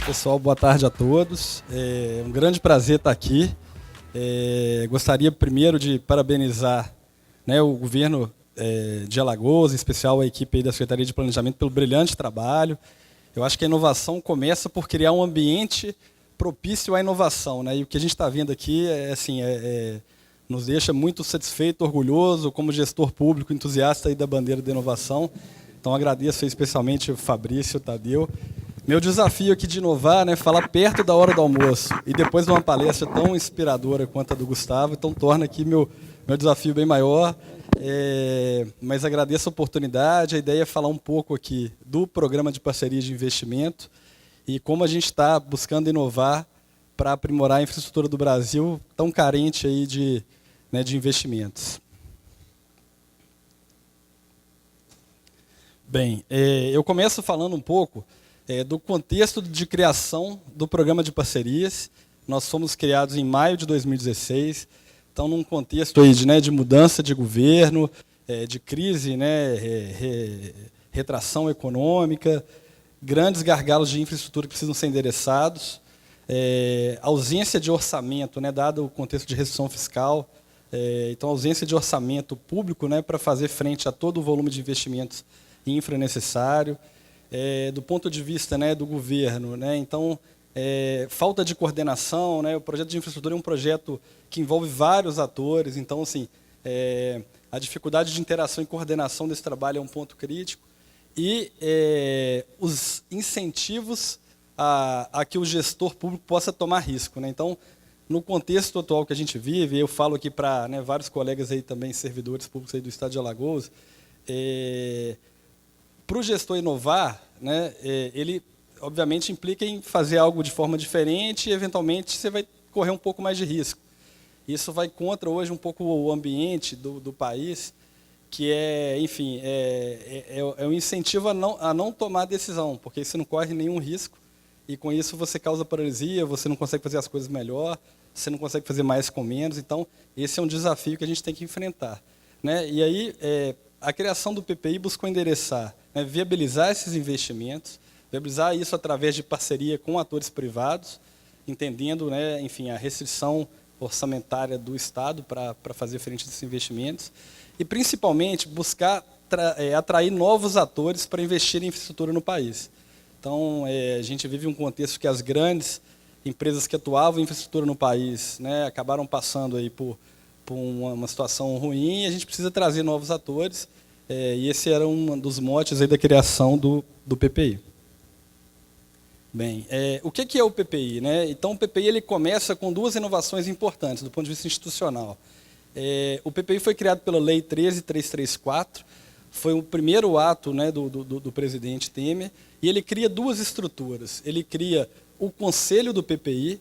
Pessoal, boa tarde a todos. É um grande prazer estar aqui. Gostaria primeiro de parabenizar, né, o governo de Alagoas, em especial a equipe aí da Secretaria de Planejamento, pelo brilhante trabalho. Eu acho que a inovação começa por criar um ambiente propício à inovação, né? E o que a gente está vendo aqui nos deixa muito satisfeito, orgulhoso, como gestor público, entusiasta aí da bandeira da inovação. Então, agradeço especialmente o Fabrício, o Tadeu. Meu desafio aqui de inovar, né, falar perto da hora do almoço e depois de uma palestra tão inspiradora quanto a do Gustavo, então torna aqui meu desafio bem maior. Mas agradeço a oportunidade. A ideia é falar um pouco aqui do programa de parceria de investimento e como a gente está buscando inovar para aprimorar a infraestrutura do Brasil, tão carente aí de investimentos. Bem, eu começo falando um pouco do contexto de criação do programa de parcerias. Nós fomos criados em maio de 2016, então num contexto aí de mudança de governo, de crise, retração econômica, grandes gargalos de infraestrutura que precisam ser endereçados, ausência de orçamento, dado o contexto de restrição fiscal, então ausência de orçamento público para fazer frente a todo o volume de investimentos infra necessário. Do ponto de vista do governo, então, falta de coordenação, o projeto de infraestrutura é um projeto que envolve vários atores, então, assim, a dificuldade de interação e coordenação desse trabalho é um ponto crítico, e os incentivos a que o gestor público possa tomar risco. Então, no contexto atual que a gente vive, eu falo aqui para vários colegas aí também, servidores públicos aí do Estado de Alagoas, para o gestor inovar, ele, obviamente, implica em fazer algo de forma diferente e, eventualmente, você vai correr um pouco mais de risco. Isso vai contra, hoje, um pouco o ambiente do país, que enfim, um incentivo a não tomar decisão, porque você não corre nenhum risco e, com isso, você causa paralisia, você não consegue fazer as coisas melhor, você não consegue fazer mais com menos. Então, esse é um desafio que a gente tem que enfrentar. E aí, a criação do PPI buscou endereçar, viabilizar esses investimentos, viabilizar isso através de parceria com atores privados, entendendo, enfim, a restrição orçamentária do Estado para fazer frente a esses investimentos, e, principalmente, buscar atrair novos atores para investir em infraestrutura no país. Então, a gente vive um contexto que as grandes empresas que atuavam em infraestrutura no país acabaram passando aí por uma situação ruim, e a gente precisa trazer novos atores, e esse era um dos motes aí da criação do PPI. Bem, o que é o PPI? Então, o PPI ele começa com duas inovações importantes do ponto de vista institucional. O PPI foi criado pela Lei 13.334, foi o primeiro ato do presidente Temer, e ele cria duas estruturas. Ele cria o Conselho do PPI.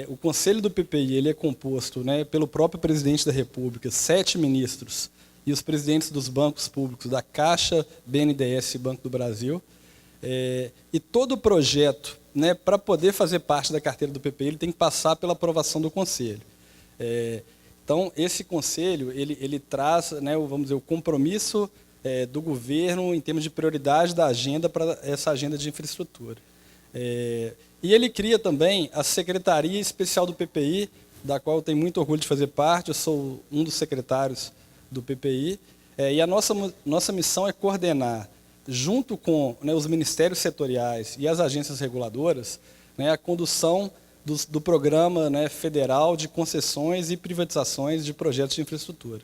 O Conselho do PPI ele é composto pelo próprio presidente da República, 7 ministros, e os presidentes dos bancos públicos, da Caixa, BNDES e Banco do Brasil. E todo projeto, para poder fazer parte da carteira do PPI, ele tem que passar pela aprovação do Conselho. Então, esse Conselho ele traz vamos dizer, o compromisso do governo em termos de prioridade da agenda para essa agenda de infraestrutura. E ele cria também a Secretaria Especial do PPI, da qual eu tenho muito orgulho de fazer parte, eu sou um dos secretários do PPI, e a nossa missão é coordenar, junto com os ministérios setoriais e as agências reguladoras, a condução do programa federal de concessões e privatizações de projetos de infraestrutura.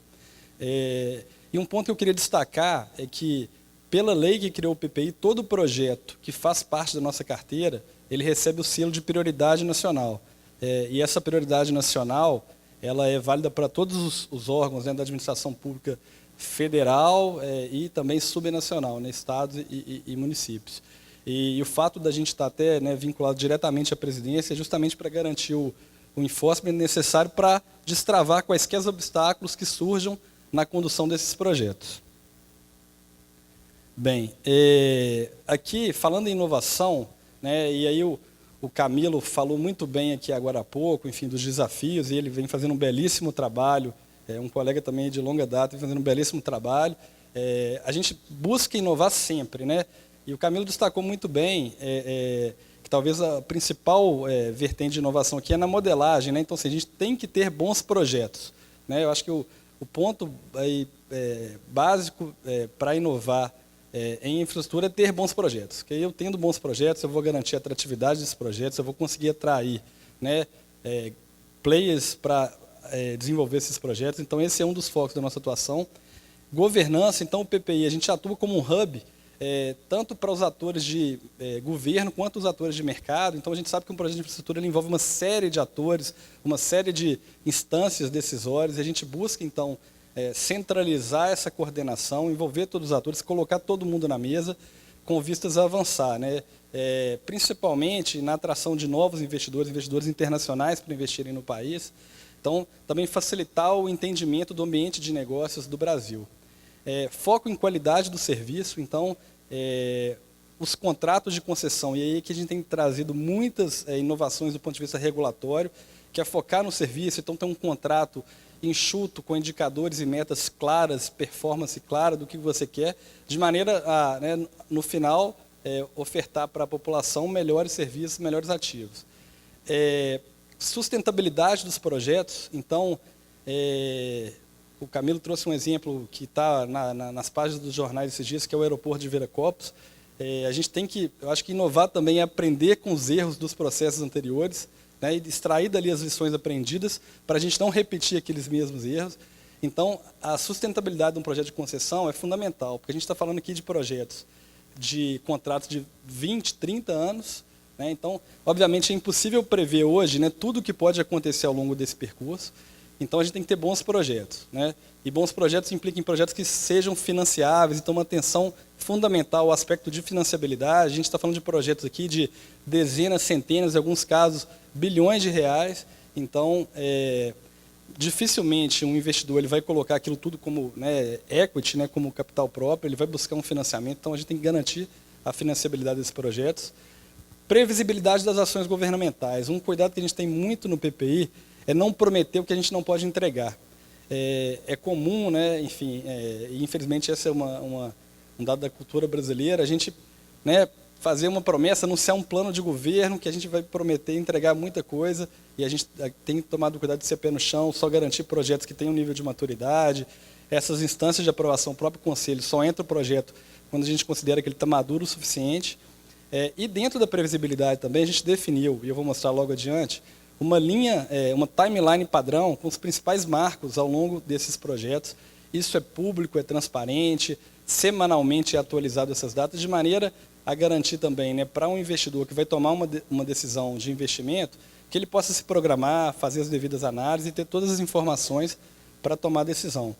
E um ponto que eu queria destacar é que, pela lei que criou o PPI, todo projeto que faz parte da nossa carteira, ele recebe o selo de prioridade nacional. E essa prioridade nacional ela é válida para todos os órgãos da administração pública federal e também subnacional, estados e municípios. E o fato da gente estar até vinculado diretamente à presidência é justamente para garantir o enforcement necessário para destravar quaisquer obstáculos que surjam na condução desses projetos. Bem, aqui, falando em inovação, e aí o Camilo falou muito bem aqui agora há pouco, enfim, dos desafios, e ele vem fazendo um belíssimo trabalho, um colega também de longa data, vem fazendo um belíssimo trabalho. A gente busca inovar sempre, E o Camilo destacou muito bem que talvez a principal vertente de inovação aqui é na modelagem, né? Então, assim, a gente tem que ter bons projetos, né? Eu acho que o ponto aí, básico para inovar em infraestrutura é ter bons projetos. Porque eu tendo bons projetos, eu vou garantir a atratividade desses projetos, eu vou conseguir atrair, né, players para desenvolver esses projetos. Então, esse é um dos focos da nossa atuação. Governança, então, o PPI, a gente atua como um hub, tanto para os atores de governo quanto os atores de mercado. Então, a gente sabe que um projeto de infraestrutura ele envolve uma série de atores, uma série de instâncias decisórias, e a gente busca, então, centralizar essa coordenação, envolver todos os atores, colocar todo mundo na mesa, com vistas a avançar, né? Principalmente na atração de novos investidores internacionais para investirem no país. Então, também facilitar o entendimento do ambiente de negócios do Brasil. Foco em qualidade do serviço, então, os contratos de concessão, e aí que a gente tem trazido muitas inovações do ponto de vista regulatório, que é focar no serviço, então tem um contrato enxuto, com indicadores e metas claras, performance clara do que você quer, de maneira a, né, no final, ofertar para a população melhores serviços, melhores ativos. Sustentabilidade dos projetos, então, o Camilo trouxe um exemplo que está nas páginas dos jornais esses dias, que é o aeroporto de Viracopos. A gente tem que, eu acho que inovar também é aprender com os erros dos processos anteriores, né, e extrair dali as lições aprendidas para a gente não repetir aqueles mesmos erros. Então, a sustentabilidade de um projeto de concessão é fundamental, porque a gente está falando aqui de projetos, de contratos de 20, 30 anos, né, então, obviamente, é impossível prever hoje, né, tudo o que pode acontecer ao longo desse percurso. Então, a gente tem que ter bons projetos, né, e bons projetos implicam em projetos que sejam financiáveis, então uma atenção fundamental ao aspecto de financiabilidade. A gente está falando de projetos aqui de dezenas, centenas, em alguns casos, bilhões de reais. Então, dificilmente um investidor ele vai colocar aquilo tudo como, né, equity, né, como capital próprio, ele vai buscar um financiamento. Então, a gente tem que garantir a financiabilidade desses projetos. Previsibilidade das ações governamentais. Um cuidado que a gente tem muito no PPI é não prometer o que a gente não pode entregar. É comum, né, enfim, e infelizmente esse é um dado da cultura brasileira, a gente, né, fazer uma promessa, anunciar um plano de governo que a gente vai prometer entregar muita coisa, e a gente tem tomado cuidado de ser pé no chão, só garantir projetos que tenham um nível de maturidade. Essas instâncias de aprovação, o próprio conselho, só entra o projeto quando a gente considera que ele está maduro o suficiente. E dentro da previsibilidade também, a gente definiu, e eu vou mostrar logo adiante, uma linha, uma timeline padrão com os principais marcos ao longo desses projetos. Isso é público, é transparente, semanalmente é atualizado essas datas, de maneira a garantir também, né, para um investidor que vai tomar uma decisão de investimento, que ele possa se programar, fazer as devidas análises e ter todas as informações para tomar a decisão.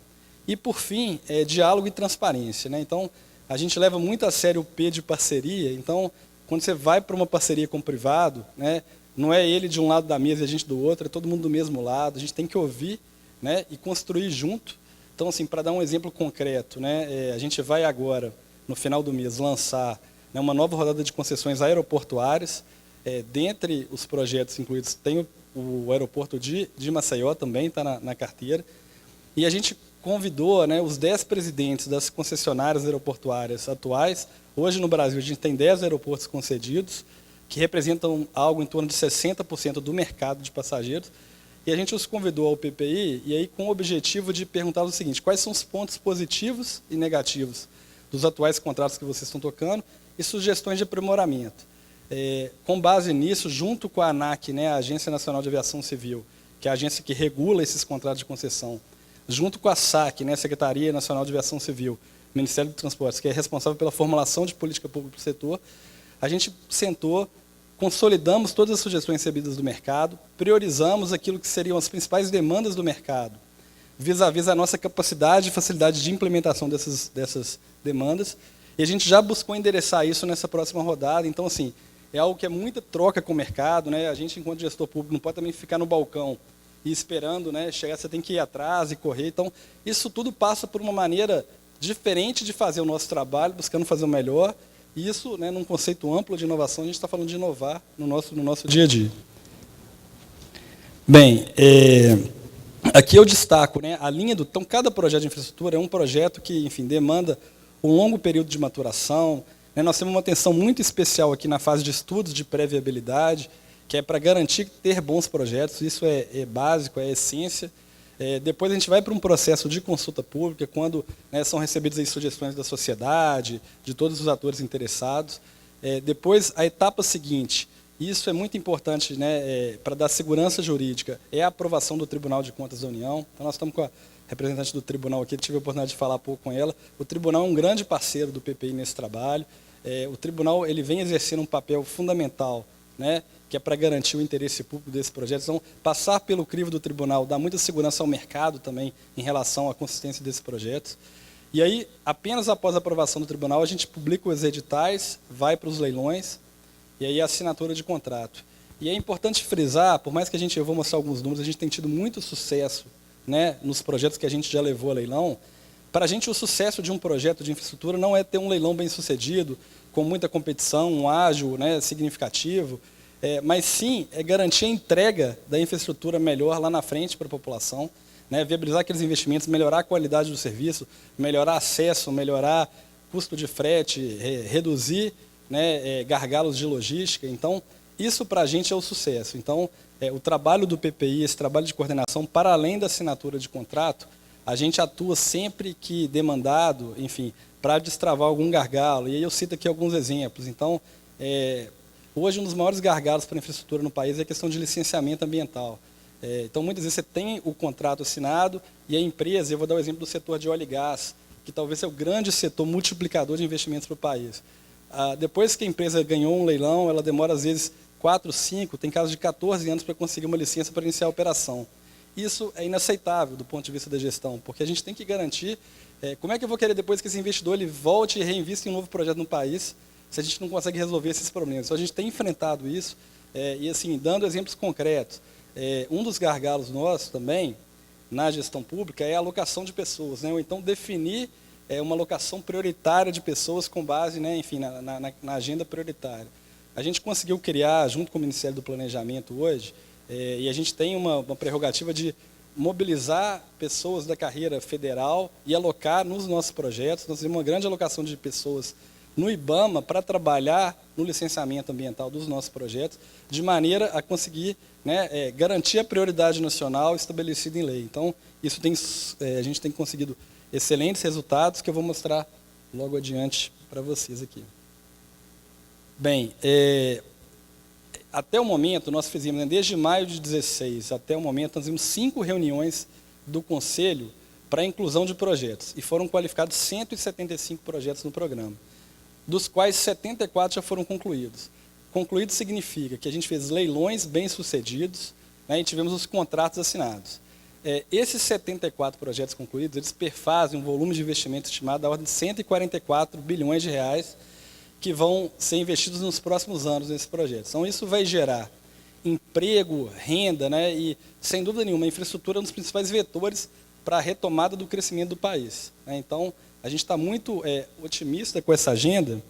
E, por fim, diálogo e transparência, né? Então, a gente leva muito a sério o P de parceria. Então, quando você vai para uma parceria com o privado, né, não é ele de um lado da mesa e a gente do outro, é todo mundo do mesmo lado. A gente tem que ouvir, né, e construir junto. Então, assim, para dar um exemplo concreto, né, a gente vai agora, no final do mês, lançar, né, uma nova rodada de concessões aeroportuárias. Dentre os projetos incluídos, tem o aeroporto de Maceió também, está na carteira. E a gente convidou, né, os 10 presidentes das concessionárias aeroportuárias atuais. Hoje, no Brasil, a gente tem 10 aeroportos concedidos, que representam algo em torno de 60% do mercado de passageiros. E a gente os convidou ao PPI, e aí com o objetivo de perguntar o seguinte: quais são os pontos positivos e negativos dos atuais contratos que vocês estão tocando e sugestões de aprimoramento. Com base nisso, junto com a ANAC, né, a Agência Nacional de Aviação Civil, que é a agência que regula esses contratos de concessão, junto com a SAC, né, Secretaria Nacional de Aviação Civil, Ministério dos Transportes, que é responsável pela formulação de política pública para o setor, a gente sentou, consolidamos todas as sugestões recebidas do mercado, priorizamos aquilo que seriam as principais demandas do mercado, vis-à-vis a nossa capacidade e facilidade de implementação dessas demandas, e a gente já buscou endereçar isso nessa próxima rodada. Então, assim, é algo que é muita troca com o mercado, né? A gente, enquanto gestor público, não pode também ficar no balcão e esperando, né, chegar, você tem que ir atrás e correr. Então, isso tudo passa por uma maneira diferente de fazer o nosso trabalho, buscando fazer o melhor. E isso, né, num conceito amplo de inovação, a gente está falando de inovar no nosso dia a dia. Bem, aqui eu destaco, né, a linha do... Então, cada projeto de infraestrutura é um projeto que, enfim, demanda um longo período de maturação, né, nós temos uma atenção muito especial aqui na fase de estudos de pré-viabilidade, que é para garantir ter bons projetos, isso é básico, é essência. Depois a gente vai para um processo de consulta pública, quando, né, são recebidas aí sugestões da sociedade, de todos os atores interessados. Depois, a etapa seguinte, isso é muito importante, né, para dar segurança jurídica, é a aprovação do Tribunal de Contas da União. Então, nós estamos com a representante do tribunal aqui, tive a oportunidade de falar pouco com ela. O tribunal é um grande parceiro do PPI nesse trabalho. O tribunal ele vem exercendo um papel fundamental, né, que é para garantir o interesse público desse projeto. Então, passar pelo crivo do tribunal dá muita segurança ao mercado também em relação à consistência desses projetos. E aí, apenas após a aprovação do tribunal, a gente publica os editais, vai para os leilões, e aí a assinatura de contrato. E é importante frisar, por mais que eu vou mostrar alguns números, a gente tem tido muito sucesso, né, nos projetos que a gente já levou a leilão. Para a gente, o sucesso de um projeto de infraestrutura não é ter um leilão bem sucedido, com muita competição, um ágil, né, significativo, mas sim é garantir a entrega da infraestrutura melhor lá na frente para a população, né, viabilizar aqueles investimentos, melhorar a qualidade do serviço, melhorar acesso, melhorar custo de frete, reduzir, né, gargalos de logística. Então, isso para a gente é o sucesso. Então, o trabalho do PPI, esse trabalho de coordenação, para além da assinatura de contrato, a gente atua sempre que demandado, enfim, para destravar algum gargalo. E aí eu cito aqui alguns exemplos. Então, hoje um dos maiores gargalos para a infraestrutura no país é a questão de licenciamento ambiental. Então, muitas vezes você tem o contrato assinado e a empresa, eu vou dar o exemplo do setor de óleo e gás, que talvez seja o grande setor multiplicador de investimentos para o país. Depois que a empresa ganhou um leilão, ela demora às vezes 4, 5, tem casos de 14 anos para conseguir uma licença para iniciar a operação. Isso é inaceitável do ponto de vista da gestão, porque a gente tem que garantir, como é que eu vou querer depois que esse investidor ele volte e reinvista em um novo projeto no país, se a gente não consegue resolver esses problemas. Então, a gente tem enfrentado isso, e assim, dando exemplos concretos. Um dos gargalos nossos também, na gestão pública, é a alocação de pessoas, né? Ou então definir uma alocação prioritária de pessoas com base, né, enfim, na agenda prioritária. A gente conseguiu criar, junto com o Ministério do Planejamento hoje, e a gente tem uma prerrogativa de mobilizar pessoas da carreira federal e alocar nos nossos projetos. Nós temos uma grande alocação de pessoas no IBAMA para trabalhar no licenciamento ambiental dos nossos projetos, de maneira a conseguir, né, garantir a prioridade nacional estabelecida em lei. Então, isso a gente tem conseguido excelentes resultados que eu vou mostrar logo adiante para vocês aqui. Bem, até o momento, nós fizemos, né, desde maio de 2016 até o momento, nós fizemos 5 reuniões do Conselho para a inclusão de projetos, e foram qualificados 175 projetos no programa, dos quais 74 já foram concluídos. Concluído significa que a gente fez leilões bem-sucedidos, né, e tivemos os contratos assinados. Esses 74 projetos concluídos, eles perfazem um volume de investimento estimado da ordem de 144 bilhões de reais, que vão ser investidos nos próximos anos nesses projetos. Então, isso vai gerar emprego, renda, né, e, sem dúvida nenhuma, a infraestrutura é um dos principais vetores para a retomada do crescimento do país, né? Então, a gente está muito otimista com essa agenda,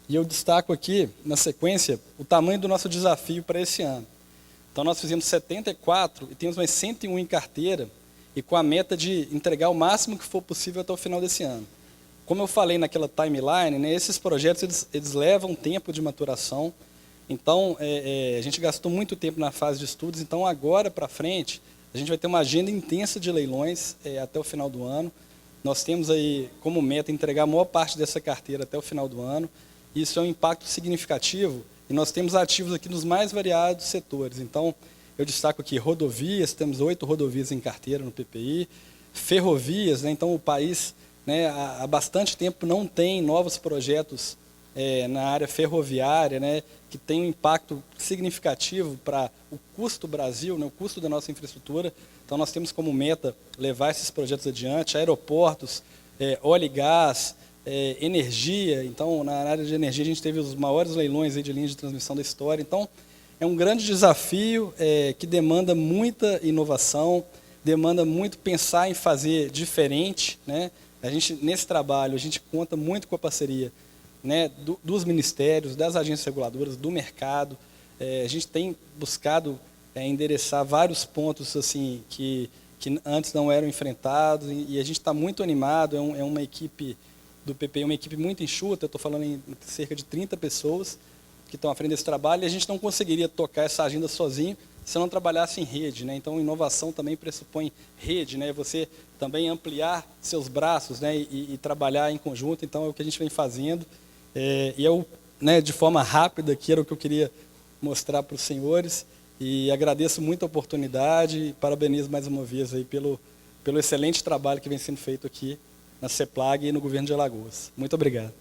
e eu destaco aqui, na sequência, o tamanho do nosso desafio para esse ano. Então, nós fizemos 74 e temos mais 101 em carteira, e com a meta de entregar o máximo que for possível até o final desse ano. Como eu falei naquela timeline, né, esses projetos eles levam tempo de maturação. Então, a gente gastou muito tempo na fase de estudos, então agora para frente, a gente vai ter uma agenda intensa de leilões até o final do ano. Nós temos aí como meta entregar a maior parte dessa carteira até o final do ano. Isso é um impacto significativo, e nós temos ativos aqui nos mais variados setores. Então, eu destaco aqui rodovias, temos 8 rodovias em carteira no PPI, ferrovias, né, então o país, né, há bastante tempo não tem novos projetos na área ferroviária, né, que tem um impacto significativo para o custo do Brasil, né, o custo da nossa infraestrutura. Então, nós temos como meta levar esses projetos adiante, aeroportos, óleo e gás, energia. Então, na área de energia, a gente teve os maiores leilões aí de linhas de transmissão da história. Então, é um grande desafio que demanda muita inovação, demanda muito pensar em fazer diferente, né? A gente, nesse trabalho, a gente conta muito com a parceria, né, dos ministérios, das agências reguladoras, do mercado. A gente tem buscado endereçar vários pontos assim, que antes não eram enfrentados, e a gente está muito animado, é uma equipe do PPI, uma equipe muito enxuta, eu estou falando em cerca de 30 pessoas que estão à frente desse trabalho, e a gente não conseguiria tocar essa agenda sozinho se não trabalhasse em rede, né? Então, inovação também pressupõe rede, né? Você também ampliar seus braços, né? E trabalhar em conjunto. Então, é o que a gente vem fazendo. Né, de forma rápida, que era o que eu queria mostrar para os senhores. E agradeço muito a oportunidade e parabenizo mais uma vez aí pelo excelente trabalho que vem sendo feito aqui na CEPLAG e no governo de Alagoas. Muito obrigado.